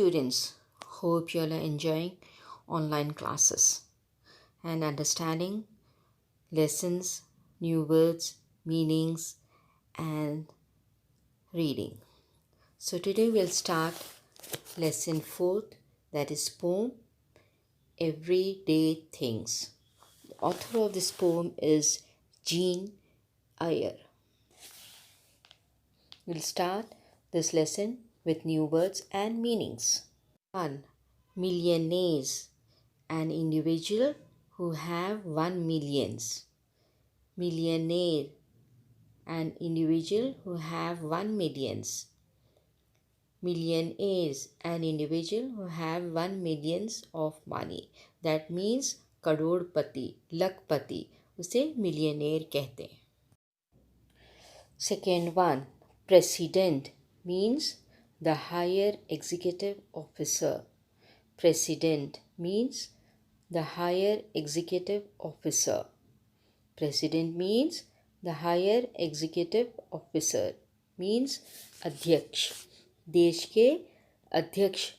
students, hope you all are enjoying online classes and understanding lessons, new words, meanings, and reading. So today we'll start lesson 4th, that is poem Everyday Things. The author of this poem is Jean Eyre. We'll start this lesson with new words and meanings. 1. Millionaires, an individual who have 1 millions. Millionaire, an individual who have 1 millions. Millionaires, an individual who have 1 millions of money. That means करोड़पति, लखपति, उसे millionaire कहते हैं. Second one, president means the higher executive officer. President means the higher executive officer. President means the higher executive officer means अध्यक्ष. देश के अध्यक्ष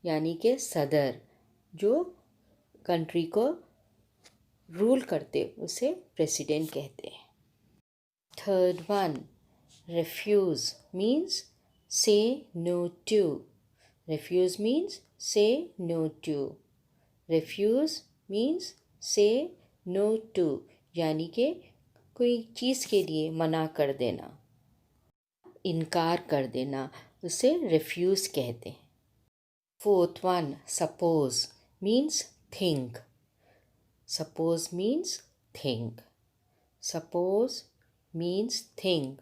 यानी के सदर जो कंट्री को रूल करते उसे प्रेसिडेंट कहते हैं. Third one, refuse means say no to. Refuse means say no to. Refuse means say no to यानी कि कोई चीज़ के लिए मना कर देना, इनकार कर देना, उसे refuse कहते हैं. Fourth one, suppose means think. Suppose means think. Suppose means think.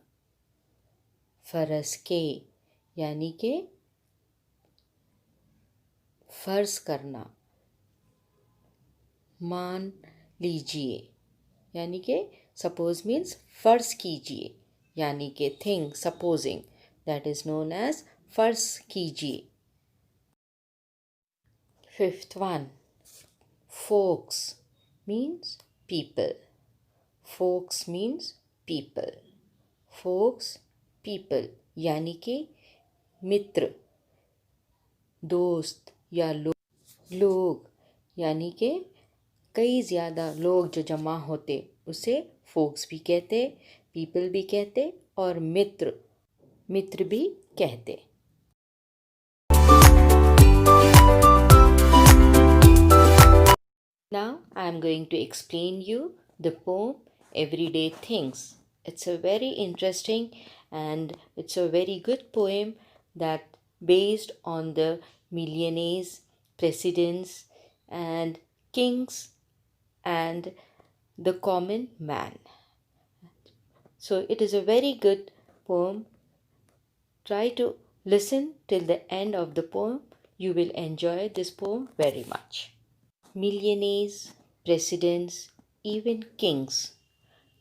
फर्ज के यानी कि फर्ज करना, मान लीजिए यानी कि सपोज मीन्स फर्ज कीजिए यानी कि think, supposing, that is known as फर्ज कीजिए. Fifth one, folks means people. Folks means people. Folks people यानी कि मित्र, दोस्त या लोग यानी कि कई ज़्यादा लोग जो जमा होते उसे फोक्स भी कहते, पीपल भी कहते और मित्र भी कहते. Now I am going to explain you the poem Everyday Things. It's a very interesting and it's a very good poem that based on the millionaires, presidents and kings and the common man. So it is a very good poem. Try to listen till the end of the poem. You will enjoy this poem very much. Millionaires, presidents, even kings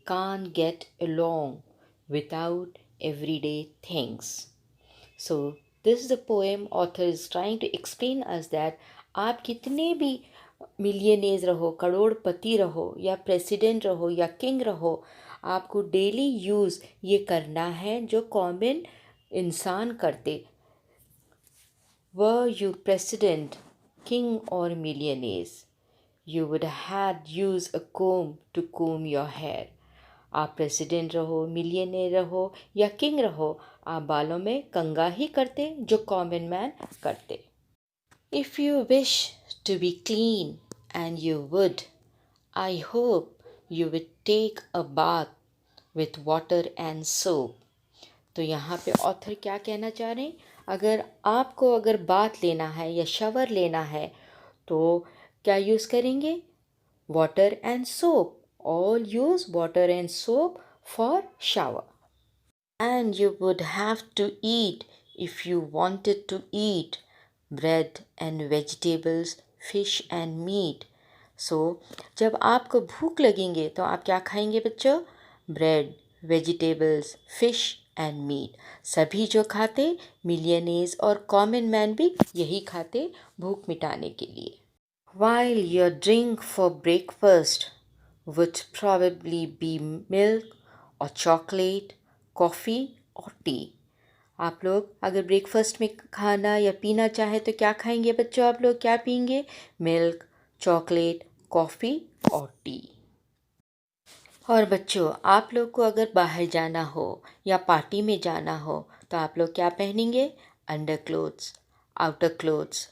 can't get along without everyday things. So this is the poem author is trying to explain us that आप कितने भी मिलियनेज रहो, करोड़पति रहो या president रहो या king रहो, आपको डेली यूज़ ये करना है जो कॉमन इंसान करते. Were you president, king or millionaires, you would have used a comb to comb your hair. आप प्रेसिडेंट रहो, मिलियनेयर रहो या किंग रहो, आप बालों में कंघा ही करते जो कॉमन मैन करते. If you wish to be clean, and you would, I hope you would take a bath with water and soap. तो यहाँ पे ऑथर क्या कहना चाह रहे हैं, अगर बाथ लेना है या शावर लेना है तो क्या यूज़ करेंगे, water and soap. All use water and soap for shower. And you would have to eat, if you wanted to eat, bread and vegetables, fish and meat. So जब आपको भूख लगेंगे तो आप क्या खाएंगे बच्चों, bread, vegetables, fish and meat. सभी जो खाते मिलियनेज और कॉमन मैन भी यही खाते भूख मिटाने के लिए. While your drink for breakfast would probably be milk or chocolate, coffee or tea. आप लोग अगर ब्रेकफास्ट में खाना या पीना चाहे तो क्या खाएंगे बच्चों? आप लोग क्या पीएंगे? मिल्क, चॉकलेट, कॉफ़ी और टी। और बच्चों, आप लोग को अगर बाहर जाना हो या पार्टी में जाना हो तो आप लोग क्या पहनेंगे? Under clothes, outer clothes,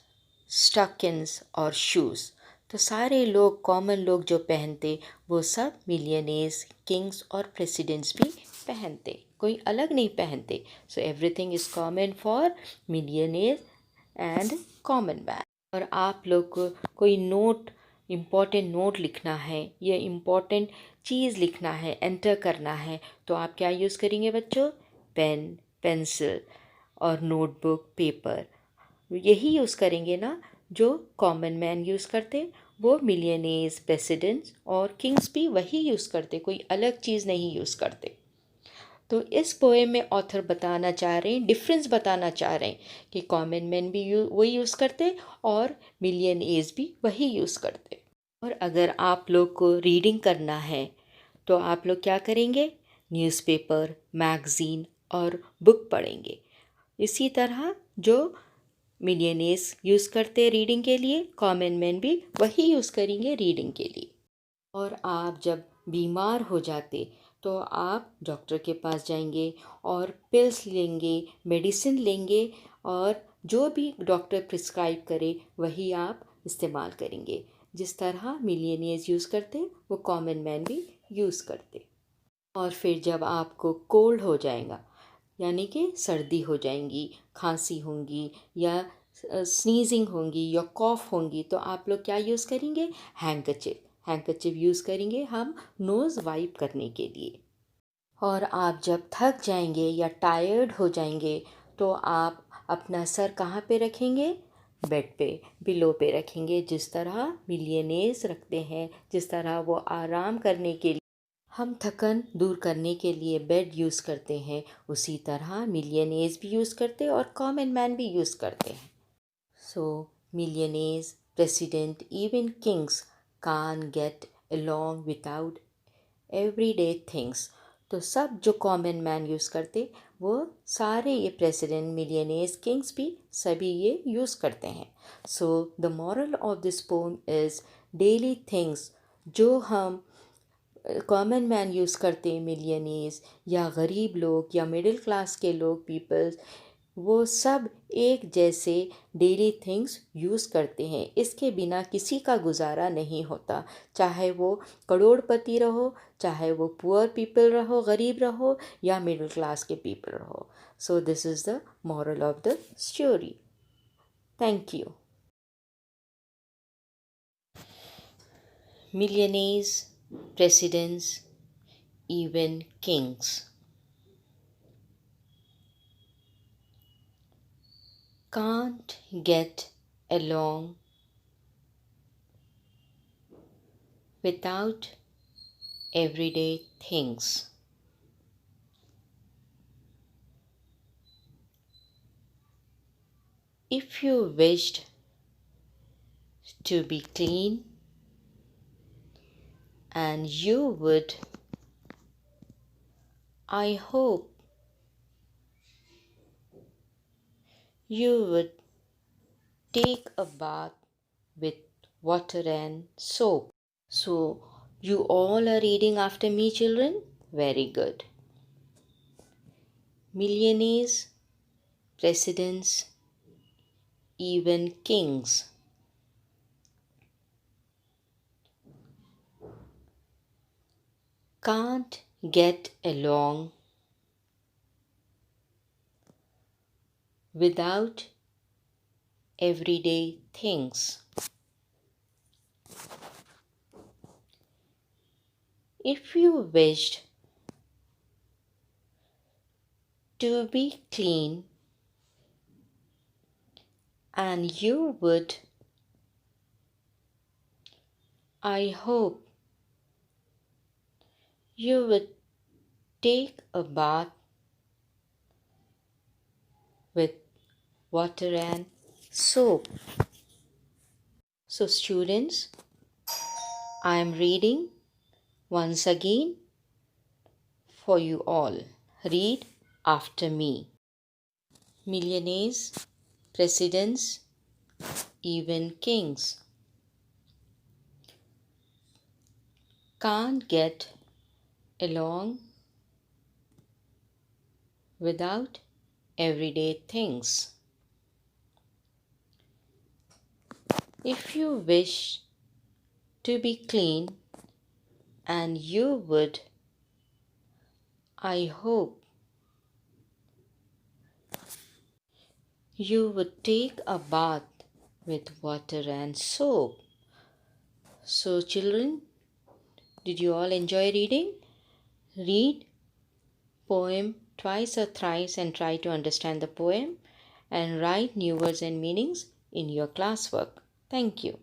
stockings और शूज़। तो सारे लोग, कॉमन लोग जो पहनते, वो सब मिलियनेयर्स, किंग्स और प्रेसिडेंट्स भी पहनते, कोई अलग नहीं पहनते। So everything is common for millionaires and common man. और आप लोग को कोई नोट, इम्पॉर्टेंट नोट लिखना है या इम्पॉर्टेंट चीज़ लिखना है, एंटर करना है, तो आप क्या यूज़ करेंगे बच्चों? पेन, पेंसिल और नोटबुक, पेपर, यही यूज़ करेंगे ना जो कॉमन मैन यूज़ करते। वो मिलियनेयर्स, प्रेसिडेंट्स और किंग्स भी वही यूज़ करते, कोई अलग चीज़ नहीं यूज़ करते। तो इस पोएम में ऑथर बताना चाह रहे हैं, डिफरेंस बताना चाह रहे हैं कि कॉमन मैन भी वही यूज़ करते और मिलियनेयर्स भी वही यूज़ करते। और अगर आप लोग को रीडिंग करना है तो आप लोग क्या करेंगे? न्यूज़पेपर, मैगज़ीन और बुक पढ़ेंगे। इसी तरह जो मिलियनेयर्स यूज़ करते रीडिंग के लिए, कॉमन मैन भी वही यूज़ करेंगे रीडिंग के लिए। और आप जब बीमार हो जाते तो आप डॉक्टर के पास जाएंगे और पिल्स लेंगे, मेडिसिन लेंगे और जो भी डॉक्टर प्रिस्क्राइब करे वही आप इस्तेमाल करेंगे। जिस तरह मिलियनेयर्स यूज़ करते वो कॉमन मैन भी यूज़ करते। और फिर जब आपको कोल्ड हो जाएगा, यानी कि सर्दी हो जाएंगी, खांसी होंगी या स्नीजिंग होंगी या कॉफ़ होंगी, तो आप लोग क्या यूज़ करेंगे? हैंकरचिप। हैंकरचिप यूज़ करेंगे हम नोज़ वाइप करने के लिए। और आप जब थक जाएंगे या टायर्ड हो जाएंगे तो आप अपना सर कहाँ पे रखेंगे? बेड पे, पिलो पे रखेंगे, जिस तरह मिलियनेयर्स रखते हैं, जिस तरह वो आराम करने के लिए, हम थकन दूर करने के लिए बेड यूज़ करते हैं, उसी तरह मिलियनेयर्स भी यूज़ करते हैं और कॉमन मैन भी यूज़ करते हैं। So millionaires, presidents, even kings can get along without everyday things. तो सब जो कॉमन मैन यूज़ करते वो सारे ये प्रेसिडेंट, मिलियनेयर्स, किंग्स भी सभी ये यूज़ करते हैं। So the moral of this pome is daily things जो हम कॉमन मैन यूज़ करते हैं, मिलियनेयर्स या गरीब लोग या मिडिल क्लास के लोग, पीपल्स, वो सब एक जैसे डेली थिंग्स यूज़ करते हैं। इसके बिना किसी का गुजारा नहीं होता, चाहे वो करोड़पति रहो, चाहे वो पुअर पीपल रहो, गरीब रहो या मिडिल क्लास के पीपल रहो। So this is the moral of the story. Thank you. Millionaires, presidents, even kings can't get along without everyday things. If you wished to be clean, and you would, I hope you would take a bath with water and soap. So, you all are reading after me, children? Very good. Millionaires, presidents, even kings can't get along without everyday things. If you wished to be clean, and you would, I hope you would take a bath with water and soap. So, students, I am reading once again for you all. Read after me. millionaires, presidents, even kings can't get along without everyday things. If you wish to be clean, and you would, I hope you would take a bath with water and soap. So, children, did you all enjoy reading? Read poem twice or thrice and try to understand the poem and write new words and meanings in your classwork. Thank you.